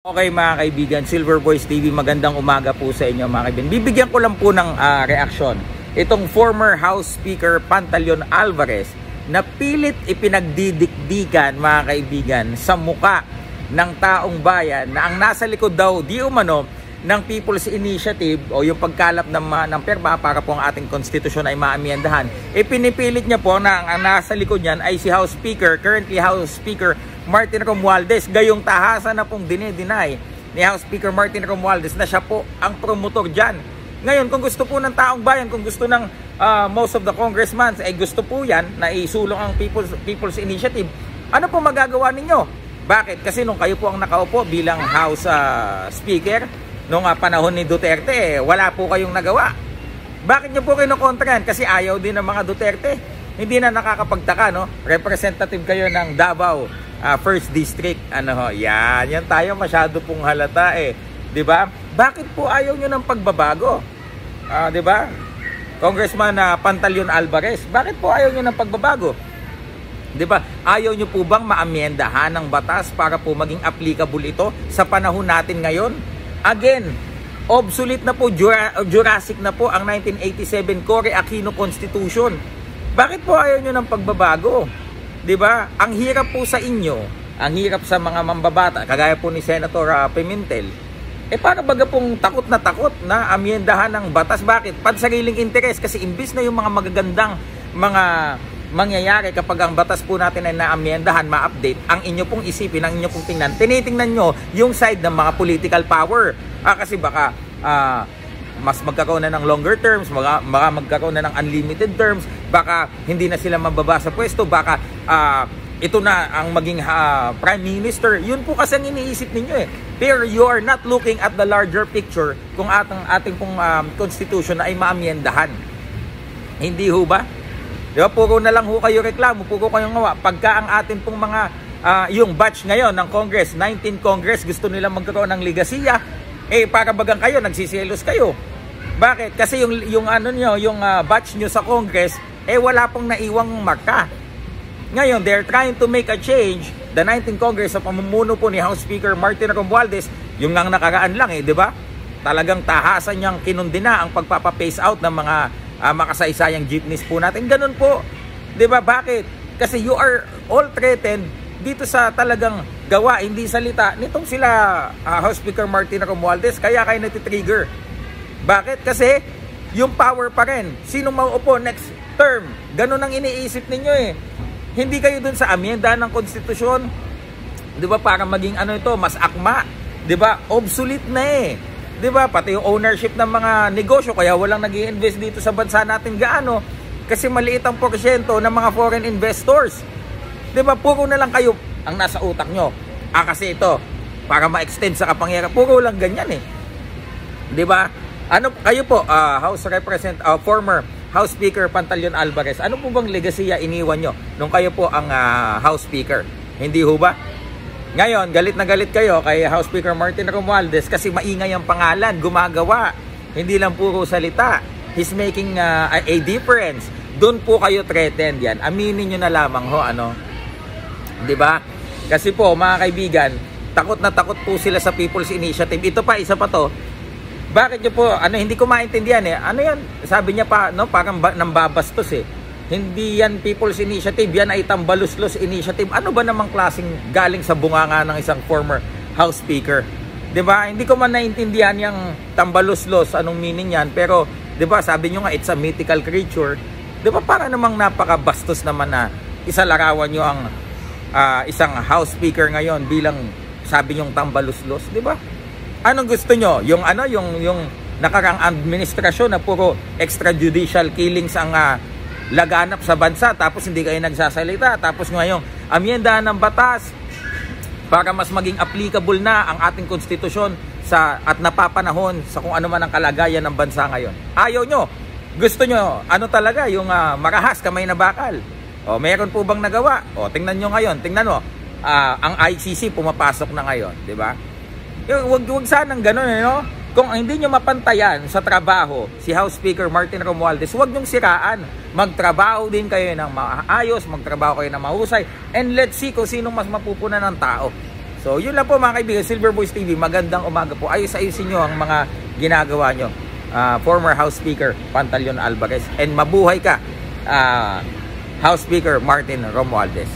Okay mga kaibigan, Silver Voice TV, magandang umaga po sa inyo mga kaibigan. Bibigyan ko lang po ng reaksyon. Itong former House Speaker Pantaleon Alvarez na pilit ipinagdidikdikan mga kaibigan sa muka ng taong bayan na ang nasa likod daw di umano ng People's Initiative o yung pagkalap ng perma para po ang ating konstitusyon ay maamyendahan. Pinipilit niya po na ang nasa likod niyan ay si House Speaker, currently House Speaker Martin Romualdez. Gayong tahasan na pong dinideny ni House Speaker Martin Romualdez na siya po ang promotor dyan. Ngayon, kung gusto po ng taong bayan, kung gusto ng most of the congressmen, ay gusto po yan na isulong ang People's Initiative, ano po magagawa ninyo? Bakit? Kasi nung kayo po ang nakaupo bilang House Speaker, nung panahon ni Duterte, wala po kayong nagawa. Bakit nyo po kinukontrahan? Kasi ayaw din ng mga Duterte. Hindi na nakakapagtaka, no? Representative kayo ng Davao First District. Yan tayo masyado pong halata eh. 'Di ba? Bakit po ayaw niyo ng pagbabago? 'Di ba? Congressman Pantaleon Alvarez, bakit po ayaw niyo ng pagbabago? 'Di ba? Ayaw niyo po bang maamyendahan ng batas para po maging applicable ito sa panahon natin ngayon? Again, obsolete na po, Jurassic na po ang 1987 Cory Aquino Constitution. Bakit po ayaw niyo ng pagbabago? 'Di ba? Ang hirap po sa inyo, ang hirap sa mga mambabata, kagaya po ni Senator Pimentel. Para baga pong takot na amyendahan ng batas. Bakit? Pansariling interes, kasi imbis na yung mga magagandang mga mangyayari kapag ang batas po natin ay naamyendahan, ma-update, ang inyo pong isipin, ang inyo pong tingnan, tinitingnan nyo yung side ng mga political power. Kasi baka mas magkakaroon na ng longer terms, baka magkakaroon na ng unlimited terms, baka hindi na sila mababa sa pwesto, baka ito na ang maging Prime Minister. Yun po kasi ang iniisip ninyo eh. Pero you are not looking at the larger picture kung ating pong Constitution na ay maamyendahan. Hindi ho ba? Diba? Puro na lang ho kayo reklamo, puro kayong ngawa. Pagka ang ating pong mga yung batch ngayon ng Congress, 19 Congress, gusto nilang magkaroon ng ligasiya, para bagang kayo, nagsiselos kayo. Bakit? Kasi yung batch nyo sa Congress, wala pong naiwang marka. Ngayon, they're trying to make a change. The 19th Congress sa pamumuno po ni House Speaker Martin Romualdez, yung nang nakaraan lang di ba? Talagang tahasan niyang kinundina ang pagpapa-phase out ng mga makasaysayang jeepneys po natin. Ganun po. 'Di ba? Bakit? Kasi you are all threatened dito sa talagang gawa, hindi salita nitong sila House Speaker Martin Romualdez, kaya kayo natitrigger. Bakit? Kasi yung power pa rin. Sino mauupo next term? Ganun ang iniisip ninyo eh. Hindi kayo dun sa amyenda ng konstitusyon. 'Di ba? Para maging ito, mas akma. 'Di ba? Obsolete na eh. 'Di ba? Pati yung ownership ng mga negosyo, kaya walang nag-i-invest dito sa bansa natin gaano. Kasi maliit ang porsyento ng mga foreign investors. 'Di ba? Puro na lang kayo ang nasa utak nyo. Kasi ito, para ma-extend sa kapangyarihan, puro lang ganyan eh. 'Di ba? Kayo po, former House Speaker Pantaleon Alvarez, ano po bang legasiya iniwan nyo nung kayo po ang House Speaker? Hindi ho ba? Ngayon, galit na galit kayo kay House Speaker Martin Romualdez kasi maingay ang pangalan, gumagawa. Hindi lang puro salita. He's making a difference. Doon po kayo threatened yan. Aminin nyo na lamang ho, 'Di ba? Kasi po, mga kaibigan, takot na takot po sila sa People's Initiative. Ito pa, isa pa to. Bakit nyo po, hindi ko maintindihan eh. Ano yan? Sabi niya pa, parang nambabastos eh. Hindi yan People's Initiative, yan ay Tambaluslos Initiative. Ano ba namang klaseng galing sa bunganga ng isang former House Speaker? 'Di ba? Hindi ko man naintindihan yung Tambaluslos, anong meaning yan. Pero, 'di ba, sabi nyo nga, it's a mythical creature. 'Di ba, para namang napakabastos naman na isalarawan nyo ang isang House Speaker ngayon bilang, sabi nyong Tambaluslos, 'di ba? Anong gusto nyo? Yung nakaraang administrasyon na puro extrajudicial killings ang laganap sa bansa, tapos hindi kayo nagsasalita, tapos ngayong amyendahan ng batas para mas maging applicable na ang ating konstitusyon at napapanahon sa kung ano man ang kalagayan ng bansa ngayon. Ayaw nyo. Gusto nyo, talaga, yung marahas, kamay na bakal. Meron po bang nagawa? Tingnan nyo ngayon, tingnan mo. Ang ICC pumapasok na ngayon, di ba? Wag sanang ganun, Kung hindi nyo mapantayan sa trabaho si House Speaker Martin Romualdez, wag nyong siraan. Magtrabaho din kayo ng maayos, magtrabaho kayo ng mahusay, and let's see kung sino mas mapupunan ng tao. So yun lang po mga kaibigan, Silver Voice TV, magandang umaga po. Ayos-ayusin nyo ang mga ginagawa nyo. Former House Speaker Pantaleon Alvarez, and mabuhay ka, House Speaker Martin Romualdez.